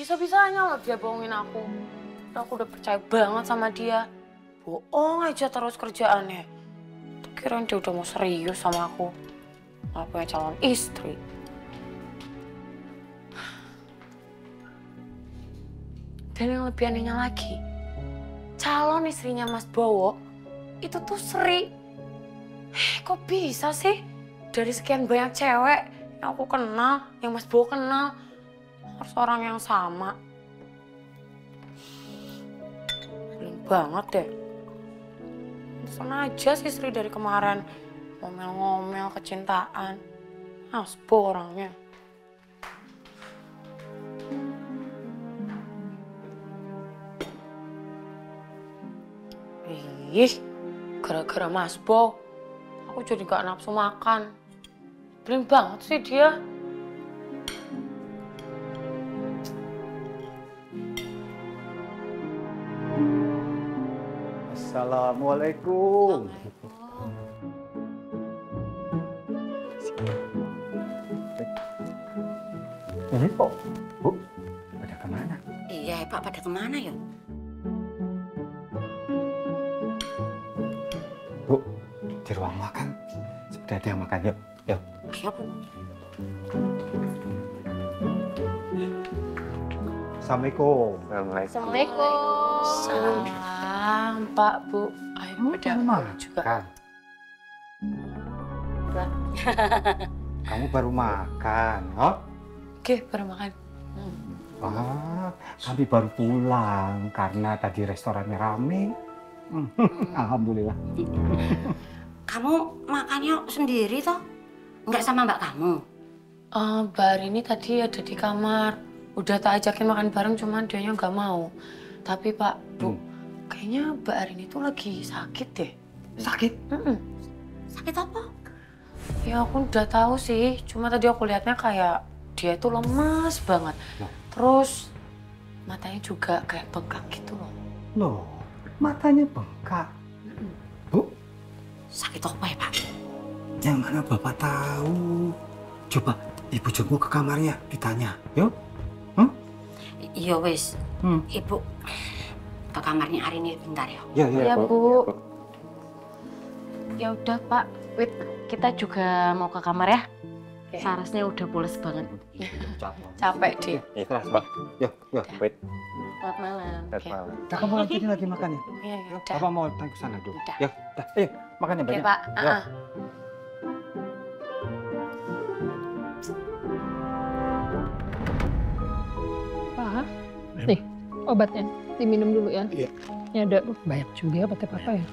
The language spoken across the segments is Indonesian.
Bisa-bisanya loh dia bohongin aku. Aku udah percaya banget sama dia. Bohong aja terus kerjaannya. Kirain dia udah mau serius sama aku. Malah punya calon istri. Dan yang lebih anehnya lagi, calon istrinya Mas Bowo itu tuh Sri. Kok bisa sih dari sekian banyak cewek yang aku kenal, yang Mas Bowo kenal, harus orang yang sama? Belum banget deh. Pesan aja sih Sri dari kemarin ngomel-ngomel kecintaan. Mas Bowo orangnya. Ih, gara-gara Mas Bowo, aku jadi gak nafsu makan. Belin banget sih dia. Assalamualaikum. Ini kok, Bu, pada kemana? Iya, Pak, pada kemana ya? Bu, di ruang makan. Sudah ada yang makan, yuk. Yuk. Ayo, Bu. Assalamualaikum. Assalamualaikum. Salam, Pak, Bu. Ayo, pada juga. Kan? Kamu baru makan, oh? Oke, baru makan. Kami baru pulang karena tadi restorannya rame. Alhamdulillah. Kamu makannya sendiri toh? Enggak sama mbak kamu? Mbak Arini tadi ada di kamar. Udah tak ajakin makan bareng, cuman dianya nggak mau. Tapi Pak, Bu, kayaknya Mbak Arini tuh lagi sakit deh. Sakit? Sakit apa? Ya aku udah tahu sih, cuma tadi aku lihatnya kayak dia itu lemas banget. Terus matanya juga kayak bengkak gitu loh. Loh, matanya bengkak. Bu? Sakit apa ya, Pak? Yang mana Bapak tahu? Coba Ibu jenguk ke kamarnya, ditanya. Yuk. Iya, wis. Ibu ke kamarnya Arini bentar ya. Iya, Bu. Ya udah, Pak. Wait, kita juga mau ke kamar ya. Sarasnya udah pules banget. Capek deh. Ikhlas, Mbak. Yuk, wait. Selamat malam. Selamat malam. Kamu lagi makan ya? Iya, udah. Bapak mau tanya ke sana dulu. Udah. Ya, ayo, makan ya Oke, banyak. Pak. Ya. Pak, nih obatnya diminum dulu ya. Iya. Ini ada banyak juga obatnya papa ya.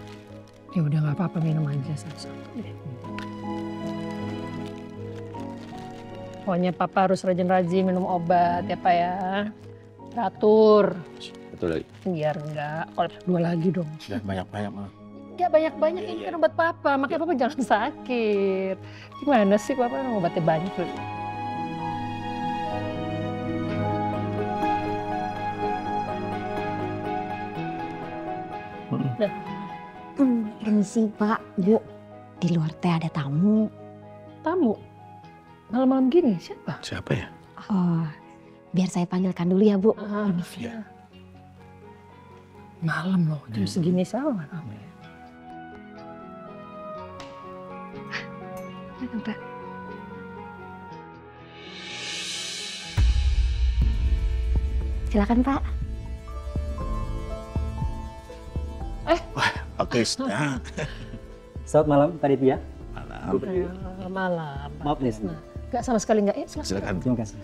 Ya udah nggak apa-apa, minum aja satu-satu deh. Pokoknya papa harus rajin-rajin minum obat ya Pak ya. Teratur. Betul lagi. Biar enggak kalau dua lagi dong. Dan banyak-banyak mah. Enggak banyak-banyak, ini kan obat papa. Makanya papa jangan sakit. Gimana sih papa obatnya banyak loh. Permisi Pak, Bu. Di luar teh ada tamu. Tamu? Malam-malam gini siapa? Siapa ya? Oh, biar saya panggilkan dulu ya Bu. Iya. Malam loh, jam segini sama kamu ya. Mana Pak? Silakan Pak. Oke, nah. Selamat malam, Pak Divya. Malam. Malam. Maaf nih. Enggak sama sekali enggak. Ya, Silakan. Terima kasih.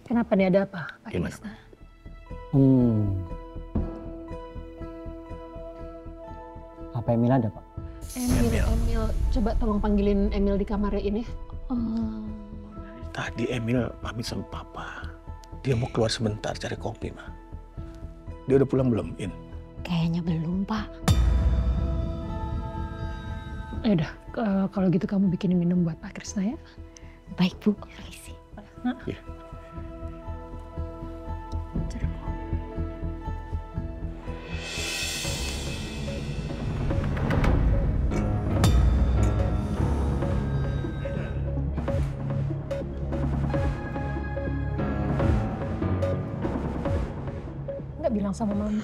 Kenapa nih, ada apa? Pak Gimana? Krisna? Apa Emil ada, Pak? Emil. Coba tolong panggilin Emil di kamarnya ini. Tadi Emil pamit sama papa. Dia mau keluar sebentar cari kopi, mah. Dia udah pulang belum, In? Kayaknya belum Pak. Ya udah, kalau gitu kamu bikinin minum buat Pak Krisna ya. Baik Bu, permisi. Iya. bilang sama mama.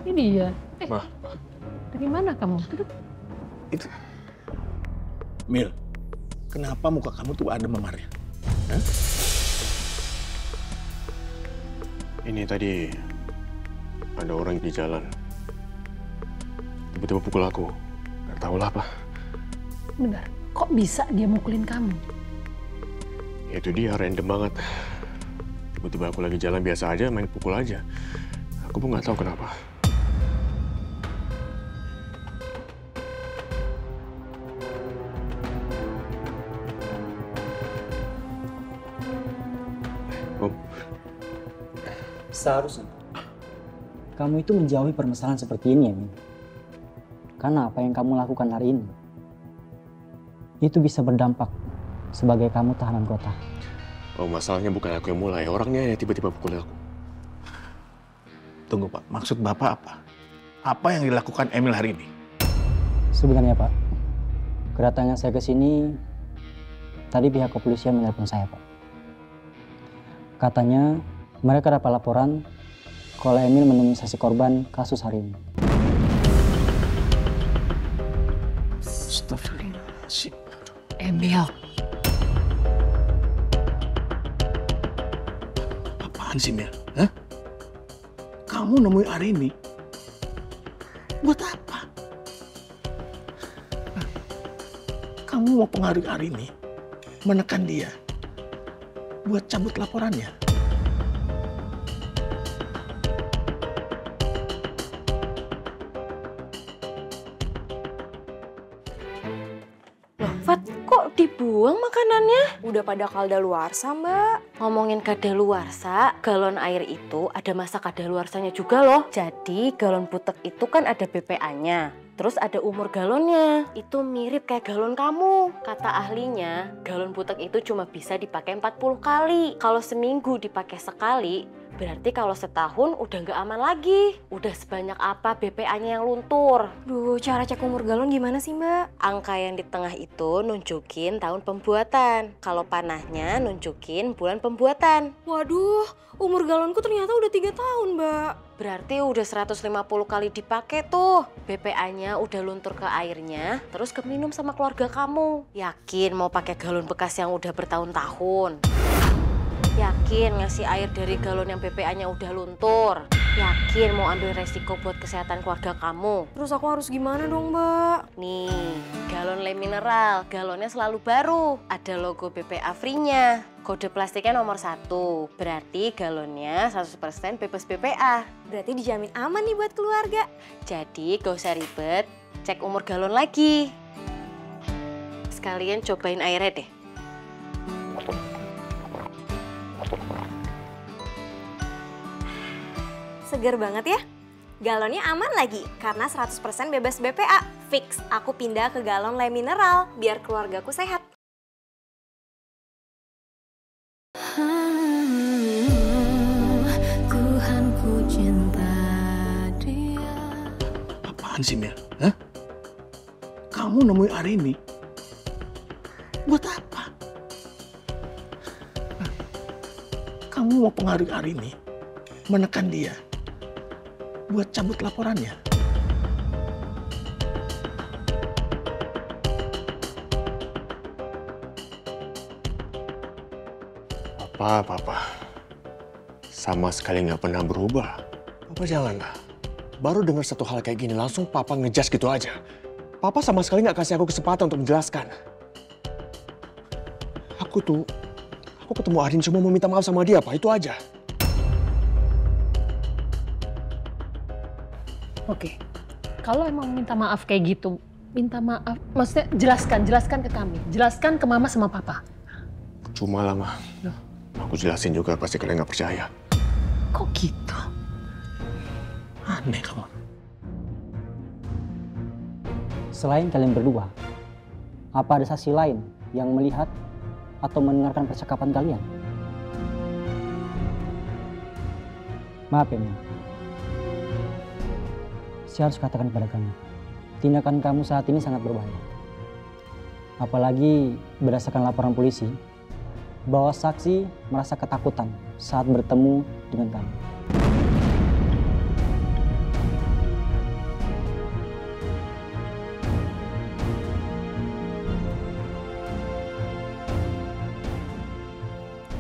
Ini dia. Ma. Dari mana kamu? Duduk. Itu. Mil, kenapa muka kamu tuh ada memarnya? Hah? Ini tadi ada orang di jalan. Tiba-tiba pukul aku. Gak tau lah apa. Bentar, kok bisa dia mukulin kamu? Ya itu dia, random banget. Tiba-tiba aku lagi jalan biasa aja, main pukul aja. Aku pun nggak tahu kenapa. Om. Seharusnya kamu itu menjauhi permasalahan seperti ini ya, Min. Karena apa yang kamu lakukan hari ini itu bisa berdampak sebagai kamu tahanan kota. Oh, masalahnya bukan aku yang mulai, orangnya yang tiba-tiba pukul aku. Tunggu Pak, maksud Bapak apa? Apa yang dilakukan Emil hari ini? Sebenarnya Pak, kedatangan saya ke sini, tadi pihak kepolisian menelpon saya Pak. Katanya mereka dapat laporan kalau Emil menemui saksi korban kasus hari ini. Astagfirullahaladzim. Emil. Apaan sih Mil? Hah? Kamu nemuin Arini? Buat apa? Hah? Kamu mau pengaruhi Arini? Menekan dia? Buat cabut laporannya? Fat, kok dibuang makanannya? Udah pada kadaluarsa, Mbak. Ngomongin kadaluarsa, galon air itu ada masa kadaluarsanya juga loh. Jadi galon butek itu kan ada BPA-nya. Terus ada umur galonnya. Itu mirip kayak galon kamu. Kata ahlinya, galon butek itu cuma bisa dipakai 40 kali. Kalau seminggu dipakai sekali, berarti kalau setahun udah nggak aman lagi. Udah sebanyak apa BPA-nya yang luntur. Duh, cara cek umur galon gimana sih, Mbak? Angka yang di tengah itu nunjukin tahun pembuatan. Kalau panahnya nunjukin bulan pembuatan. Waduh, umur galonku ternyata udah 3 tahun, Mbak. Berarti udah 150 kali dipakai tuh. BPA-nya udah luntur ke airnya, terus keminum sama keluarga kamu. Yakin mau pakai galon bekas yang udah bertahun-tahun? Yakin ngasih air dari galon yang BPA-nya udah luntur? Yakin mau ambil resiko buat kesehatan keluarga kamu? Terus aku harus gimana dong, Mbak? Nih, galon Le Mineral, galonnya selalu baru. Ada logo BPA free-nya. Kode plastiknya nomor 1, berarti galonnya 100% bebas BPA. Berarti dijamin aman nih buat keluarga. Jadi gak usah ribet, cek umur galon lagi. Sekalian cobain airnya deh. Seger banget ya. Galonnya aman lagi karena 100% bebas BPA. Fix, aku pindah ke galon Le Mineral biar keluargaku sehat. Apaan sih Mil? Hah? Kamu nemuin Arini? Buat apa? Hah? Kamu mau pengaruhi Arini? Menekan dia? Buat cabut laporannya? Papa. Sama sekali nggak pernah berubah. Papa janganlah. Baru dengar satu hal kayak gini langsung Papa ngejas gitu aja. Papa sama sekali nggak kasih aku kesempatan untuk menjelaskan. Aku ketemu Arin cuma mau minta maaf sama dia, Pak. Itu aja. Oke, kalau emang minta maaf kayak gitu, minta maaf, maksudnya jelaskan ke kami, jelaskan ke mama sama papa. Cuma lah, Ma. Aku jelasin juga, pasti kalian nggak percaya. Kok gitu? Aneh kamu. Selain kalian berdua, apa ada saksi lain yang melihat atau mendengarkan percakapan kalian? Maaf ya, Mil. Saya harus katakan pada kamu, tindakan kamu saat ini sangat berbahaya. Apalagi berdasarkan laporan polisi, bahwa saksi merasa ketakutan saat bertemu dengan kamu.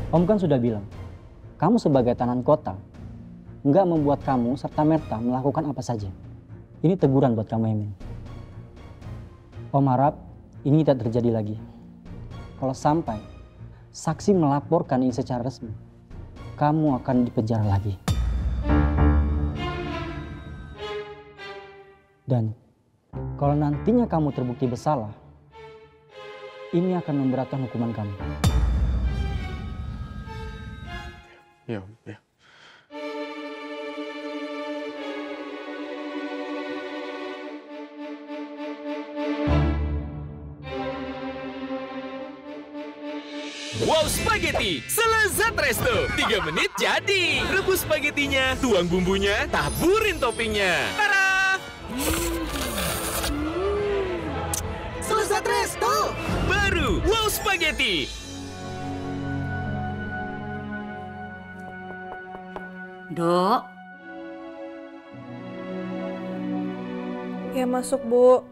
Om kan sudah bilang, kamu sebagai tahanan kota, nggak membuat kamu serta-merta melakukan apa saja. Ini teguran buat kamu, Emil. Om harap ini tidak terjadi lagi. Kalau sampai saksi melaporkan ini secara resmi, kamu akan dipenjara lagi. Dan kalau nantinya kamu terbukti bersalah, ini akan memberatkan hukuman kamu. Ya, ya. Wow Spaghetti, selezat resto. 3 menit jadi. Rebus spaghettinya, tuang bumbunya, taburin toppingnya. Tara! Selezat resto. Baru Wow Spaghetti. Dok. Ya masuk, Bu.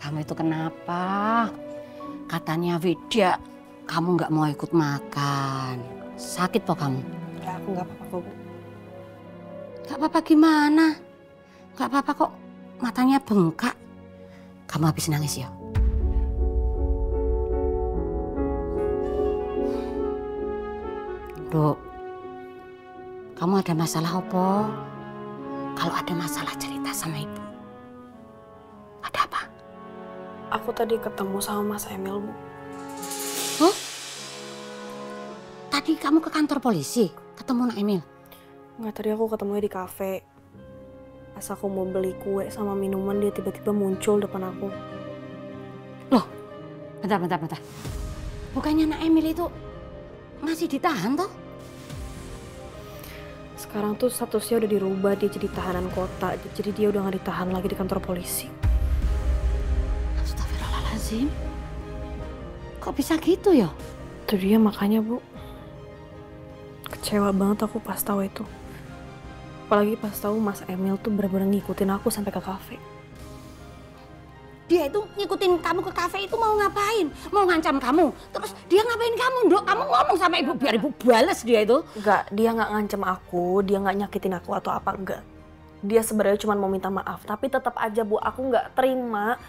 Kamu itu kenapa? Katanya Widya, kamu nggak mau ikut makan. Sakit po kamu? Ya, aku nggak apa-apa, Bu. Nggak apa-apa gimana? Nggak apa-apa kok, matanya bengkak. Kamu habis nangis ya? Dok, kamu ada masalah apa? Kalau ada masalah cerita sama ibu. Ada apa? Aku tadi ketemu sama Mas Emil, Bu. Hah? Tadi kamu ke kantor polisi ketemu Nak Emil? Nggak, tadi aku ketemunya di kafe. Pas aku mau beli kue sama minuman, dia tiba-tiba muncul depan aku. Loh, bentar. Bukannya Nak Emil itu masih ditahan toh? Sekarang tuh statusnya udah dirubah, dia jadi tahanan kota. Jadi dia udah nggak ditahan lagi di kantor polisi. Astagfirullahaladzim. Kok bisa gitu ya? Itu dia makanya, Bu. Kecewa banget aku pas tahu itu. Apalagi pas tahu Mas Emil tuh bener-bener ngikutin aku sampai ke kafe. Dia itu ngikutin kamu ke kafe itu mau ngapain? Mau ngancam kamu? Terus dia ngapain kamu, Dok? Kamu ngomong sama ibu biar ibu bales dia itu. Enggak, dia nggak ngancam aku, dia nggak nyakitin aku atau apa, enggak. Dia sebenarnya cuma mau minta maaf, tapi tetap aja, Bu, aku nggak terima.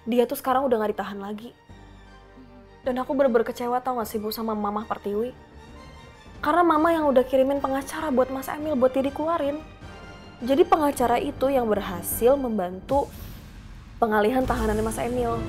Dia tuh sekarang udah nggak ditahan lagi. Dan aku bener-bener kecewa, tau gak sih, Bu, sama Mama Pertiwi. Karena Mama yang udah kirimin pengacara buat Mas Emil buat dia dikeluarin. Jadi pengacara itu yang berhasil membantu pengalihan tahanannya Mas Emil.